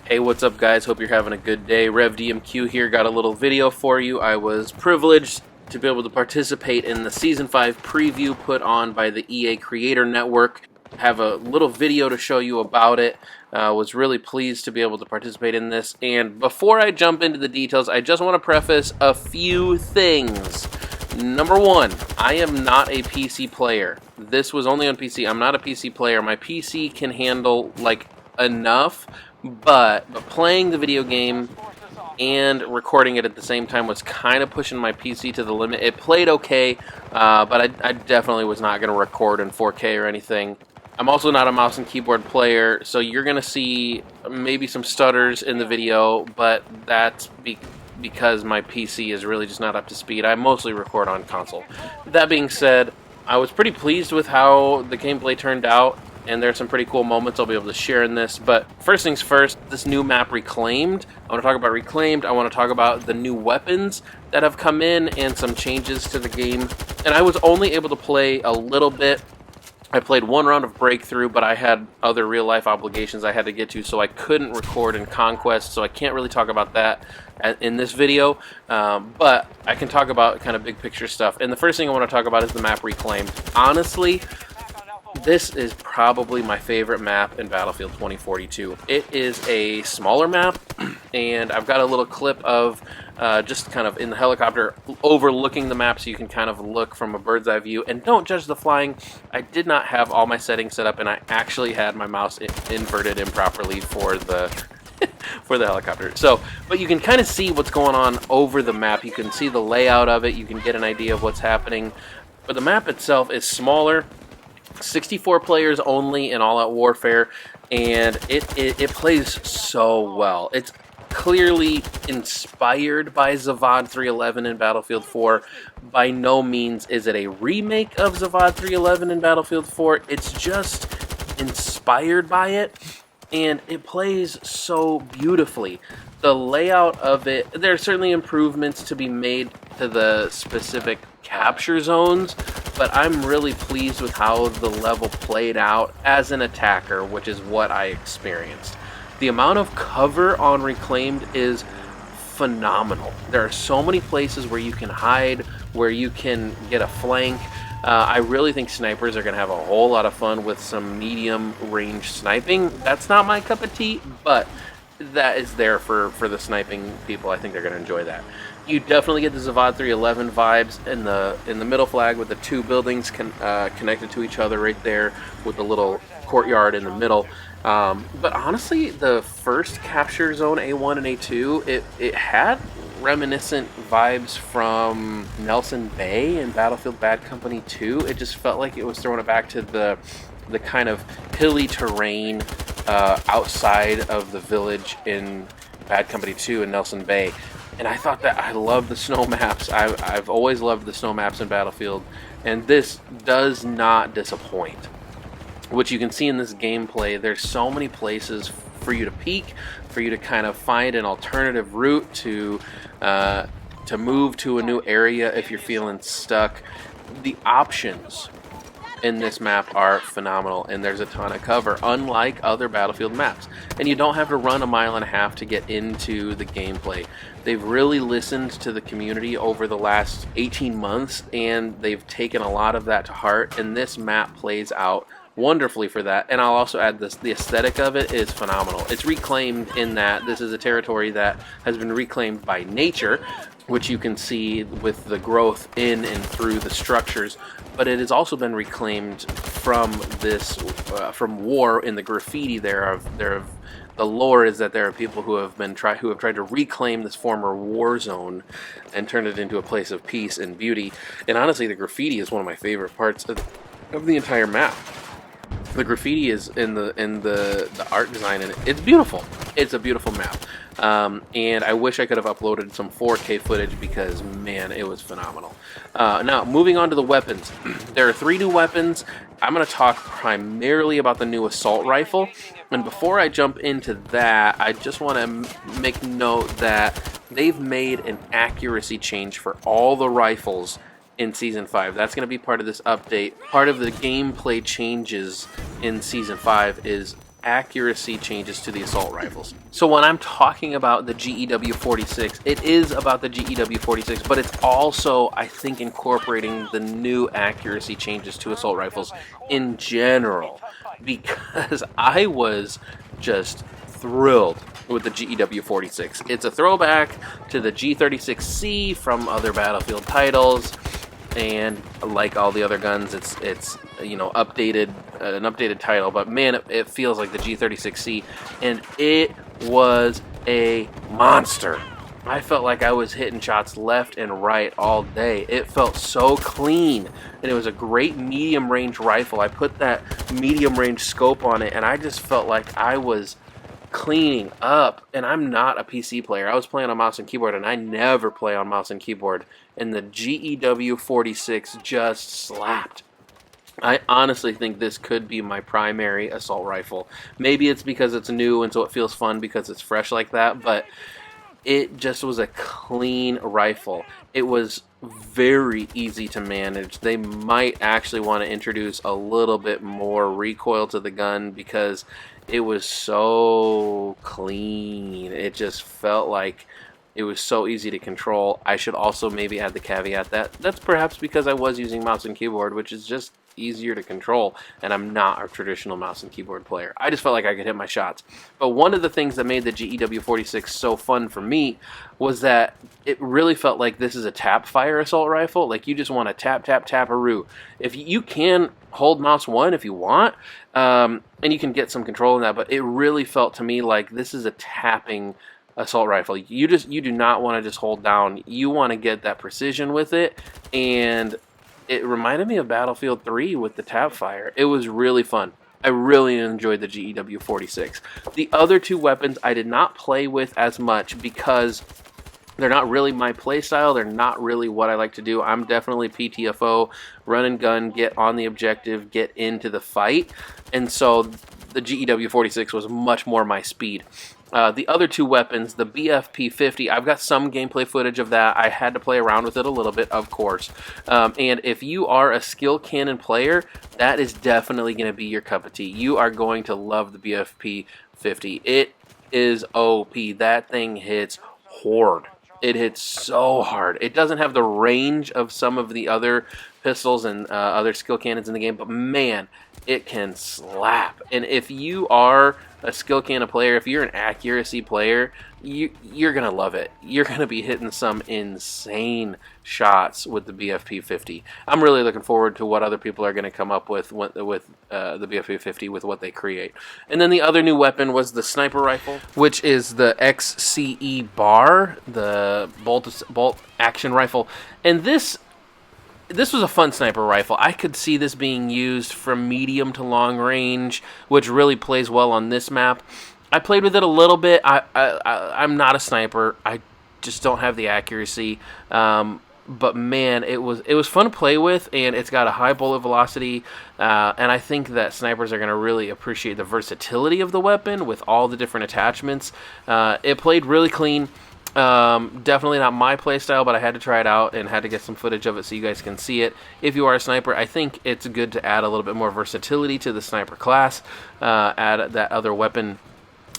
Hey, what's up guys? Hope you're having a good day. RevDMQ here, got a little video for you. I was privileged to be able to participate in the Season 5 preview put on by the EA Creator Network. Have a little video to show you about it. Was really pleased to be able to participate in this. And before I jump into the details, I just want to preface a few things. Number one, I am not a PC player. This was only on PC. I'm not a PC player. My PC can handle like enough, but playing the video game and recording it at the same time was kind of pushing my PC to the limit. It played okay, but I definitely was not going to record in 4K or anything. I'm also not a mouse and keyboard player, so you're going to see maybe some stutters in the video, but that's because my PC is really just not up to speed. I mostly record on console. That being said, I was pretty pleased with how the gameplay turned out, and there's some pretty cool moments I'll be able to share in this. But first things first, this new map Reclaimed. I want to talk about Reclaimed. I want to talk about the new weapons that have come in and some changes to the game. And I was only able to play a little bit. I played one round of Breakthrough, but I had other real-life obligations I had to get to, so I couldn't record in Conquest, so I can't really talk about that in this video, but I can talk about kind of big picture stuff. And the first thing I want to talk about is the map Reclaimed. Honestly, this is probably my favorite map in Battlefield 2042. It is a smaller map, and I've got a little clip of just kind of in the helicopter overlooking the map so you can kind of look from a bird's eye view. And don't judge the flying. I did not have all my settings set up, and I actually had my mouse inverted improperly for the for the helicopter. So, but you can kind of see what's going on over the map. You can see the layout of it. You can get an idea of what's happening. But the map itself is smaller. 64 players only in All Out Warfare, and it plays so well. It's clearly inspired by Zavad 311 in Battlefield 4. By no means is it a remake of Zavad 311 in Battlefield 4. It's just inspired by it, and it plays so beautifully. The layout of it, there are certainly improvements to be made to the specific capture zones, but I'm really pleased with how the level played out as an attacker, which is what I experienced. The amount of cover on Reclaimed is phenomenal. There are so many places where you can hide, where you can get a flank. I really think snipers are going to have a whole lot of fun with some medium range sniping. That's not my cup of tea, but that is there for the sniping people. I think they're going to enjoy that. You definitely get the Zavad 311 vibes in the middle flag with the two buildings connected to each other right there with the little courtyard in the middle. But honestly, the first capture zone A1 and A2, it had reminiscent vibes from Nelson Bay and Battlefield Bad Company 2. It just felt like it was throwing it back to the kind of hilly terrain outside of the village in Bad Company 2 in Nelson Bay. And I thought that I love the snow maps. I've always loved the snow maps in Battlefield, and this does not disappoint. Which you can see in this gameplay, there's so many places for you to peek, for you to kind of find an alternative route to move to a new area if you're feeling stuck. The options in this map are phenomenal, and there's a ton of cover, unlike other Battlefield maps. And you don't have to run a mile and a half to get into the gameplay. They've really listened to the community over the last 18 months, and they've taken a lot of that to heart, and this map plays out wonderfully for that. And I'll also add this, the aesthetic of it is phenomenal. It's reclaimed in that this is a territory that has been reclaimed by nature, which you can see with the growth in and through the structures, but it has also been reclaimed from this from war. In the graffiti the lore is that there are people who have tried to reclaim this former war zone and turn it into a place of peace and beauty. And honestly, the graffiti is one of my favorite parts of the entire map. The graffiti is in the art design, and it's beautiful. It's a beautiful map. And I wish I could have uploaded some 4K footage because, man, it was phenomenal. Now, moving on to the weapons. There are 3 new weapons. I'm going to talk primarily about the new assault rifle. And before I jump into that, I just want to make note that they've made an accuracy change for all the rifles in Season 5. That's going to be part of this update. Part of the gameplay changes in Season 5 is accuracy changes to the assault rifles. So when I'm talking about the GEW-46, it is about the GEW-46, but it's also, I think, incorporating the new accuracy changes to assault rifles in general, because I was just thrilled with the GEW-46. It's a throwback to the G36C from other Battlefield titles, and like all the other guns, it's you know, updated, an updated title, but man, it feels like the G36C, and it was a monster. I felt like I was hitting shots left and right all day. It felt so clean, and it was a great medium range rifle. I put that medium range scope on it, and I just felt like I was cleaning up. And I'm not a PC player. I was playing on mouse and keyboard, and I never play on mouse and keyboard, and the GEW-46 just slapped. I honestly think this could be my primary assault rifle. Maybe it's because it's new and so it feels fun because it's fresh like that, but it just was a clean rifle. It was very easy to manage. They might actually want to introduce a little bit more recoil to the gun because it was so clean. It just felt like it was so easy to control. I should also maybe add the caveat that that's perhaps because I was using mouse and keyboard, which is just easier to control, and I'm not a traditional mouse and keyboard player. I just felt like I could hit my shots. But one of the things that made the GEW-46 so fun for me was that it really felt like this is a tap fire assault rifle. Like, you just want to tap, tap, tap-a-roo. If you can hold mouse 1 if you want, and you can get some control in that, but it really felt to me like this is a tapping assault rifle. You do not want to just hold down. You want to get that precision with it, and it reminded me of Battlefield 3 with the tap fire. It was really fun. I really enjoyed the GEW-46. The other two weapons I did not play with as much because they're not really my playstyle. They're not really what I like to do. I'm definitely PTFO, run and gun, get on the objective, get into the fight. And so the GEW-46 was much more my speed. The other two weapons, the BFP-50, I've got some gameplay footage of that. I had to play around with it a little bit, of course. And if you are a skill cannon player, that is definitely going to be your cup of tea. You are going to love the BFP-50. It is OP. That thing hits hard. It hits so hard. It doesn't have the range of some of the other pistols and other skill cannons in the game, but man, it can slap. And if you are a skill cannon player, if you're an accuracy player, you're going to love it. You're going to be hitting some insane shots with the BFP-50. I'm really looking forward to what other people are going to come up with the BFP-50 with what they create. And then the other new weapon was the sniper rifle, which is the XCE bar, the bolt action rifle. And this was a fun sniper rifle. I could see this being used from medium to long range, which really plays well on this map. I played with it a little bit. I'm not a sniper. I just don't have the accuracy. But man, it was fun to play with, and it's got a high bullet velocity. And I think that snipers are going to really appreciate the versatility of the weapon with all the different attachments. It played really clean. Definitely not my playstyle, but I had to try it out and had to get some footage of it so you guys can see it. If you are a sniper, I think it's good to add a little bit more versatility to the sniper class, add that other weapon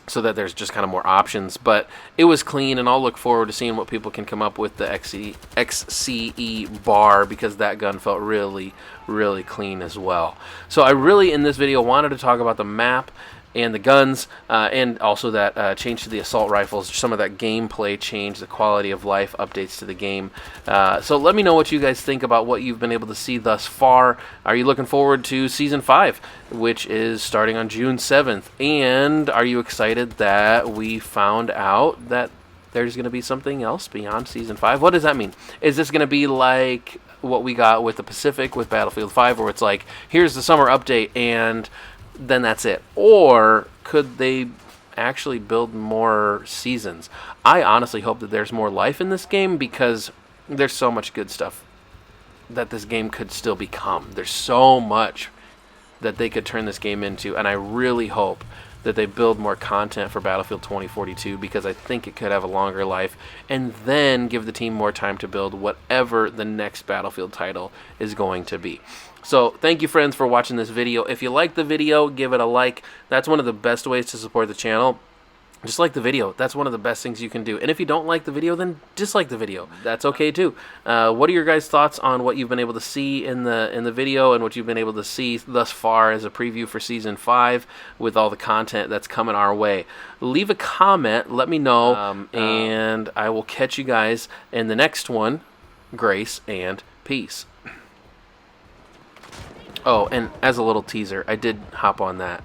so that there's just kind of more options. But it was clean, and I'll look forward to seeing what people can come up with the XCE bar, because that gun felt really, really clean as well. So I really, in this video, wanted to talk about the map and the guns, and also that change to the assault rifles, some of that gameplay change, the quality of life updates to the game. So let me know what you guys think about what you've been able to see thus far. Are you looking forward to Season 5, which is starting on June 7th? And are you excited that we found out that there's going to be something else beyond Season 5? What does that mean? Is this going to be like what we got with the Pacific with Battlefield 5, where it's like, here's the summer update, and then that's it? Or could they actually build more seasons? I honestly hope that there's more life in this game, because there's so much good stuff that this game could still become. There's so much that they could turn this game into, and I really hope that they build more content for Battlefield 2042, because I think it could have a longer life, and then give the team more time to build whatever the next Battlefield title is going to be. So thank you, friends, for watching this video. If you like the video, give it a like. That's one of the best ways to support the channel. Just like the video. That's one of the best things you can do. And if you don't like the video, then dislike the video. That's okay too. What are your guys' thoughts on what you've been able to see in the video and what you've been able to see thus far as a preview for Season 5 with all the content that's coming our way? Leave a comment. Let me know. And I will catch you guys in the next one. Grace and peace. Oh, and as a little teaser, I did hop on that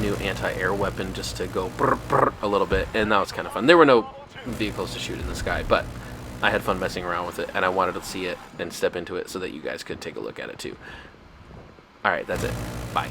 new anti-air weapon just to go brr, brr a little bit, and that was kind of fun. There were no vehicles to shoot in the sky, but I had fun messing around with it, and I wanted to see it and step into it so that you guys could take a look at it too. Alright, that's it. Bye.